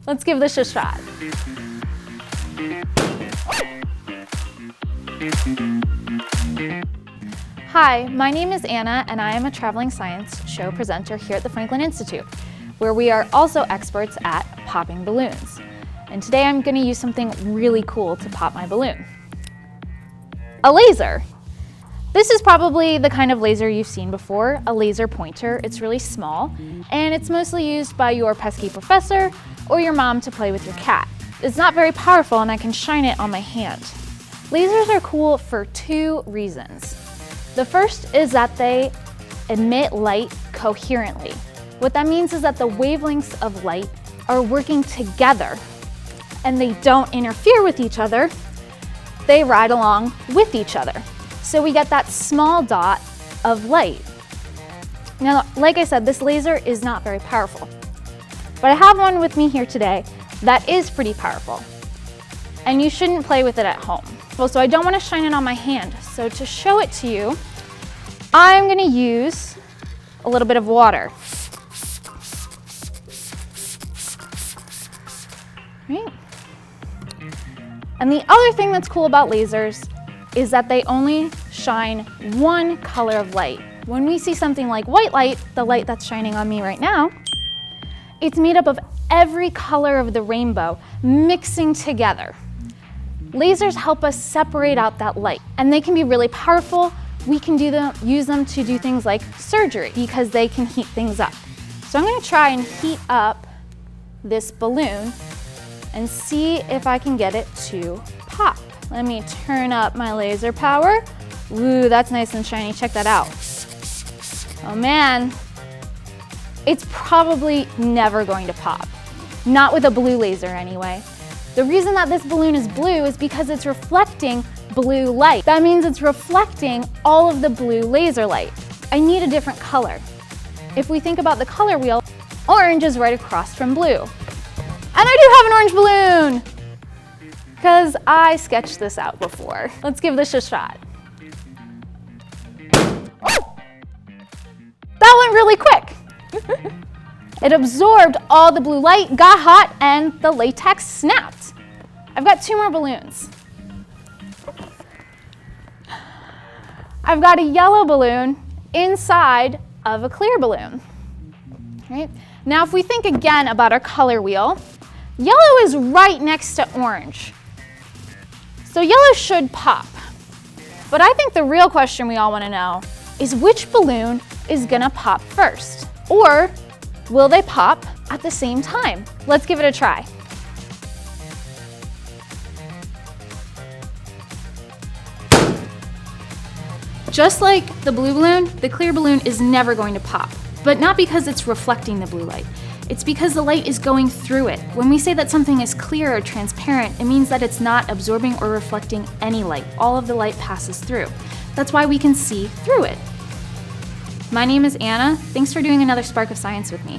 Let's give this a shot. Hi, my name is Anna, and I am a traveling science show presenter here at the Franklin Institute, where we are also experts at popping balloons. And today I'm going to use something really cool to pop my balloon. A laser. This is probably the kind of laser you've seen before, a laser pointer. It's really small, and it's mostly used by your pesky professor or your mom to play with your cat. It's not very powerful, and I can shine it on my hand. Lasers are cool for two reasons. The first is that they emit light coherently. What that means is that the wavelengths of light are working together, and they don't interfere with each other. They ride along with each other. So we get that small dot of light. Now, like I said, this laser is not very powerful, but I have one with me here today that is pretty powerful, and you shouldn't play with it at home. Well, so I don't want to shine it on my hand, so to show it to you, I'm going to use a little bit of water. Right? And the other thing that's cool about lasers is that they only shine one color of light. When we see something like white light, the light that's shining on me right now, it's made up of every color of the rainbow mixing together. Lasers help us separate out that light, and they can be really powerful. We can use them to do things like surgery because they can heat things up. So I'm going to try and heat up this balloon and see if I can get it to pop. Let me turn up my laser power. Ooh, that's nice and shiny. Check that out. Oh man, it's probably never going to pop. Not with a blue laser anyway. The reason that this balloon is blue is because it's reflecting blue light. That means it's reflecting all of the blue laser light. I need a different color. If we think about the color wheel, orange is right across from blue. And I do have an orange balloon! Because I sketched this out before. Let's give this a shot. Oh! That went really quick. It absorbed all the blue light, got hot, and the latex snapped. I've got two more balloons. I've got a yellow balloon inside of a clear balloon. Right? Now, if we think again about our color wheel, yellow is right next to orange. So yellow should pop. But I think the real question we all want to know is which balloon is going to pop first? Or will they pop at the same time? Let's give it a try. Just like the blue balloon, the clear balloon is never going to pop, but not because it's reflecting the blue light. It's because the light is going through it. When we say that something is clear or transparent, it means that it's not absorbing or reflecting any light. All of the light passes through. That's why we can see through it. My name is Anna. Thanks for doing another Spark of Science with me.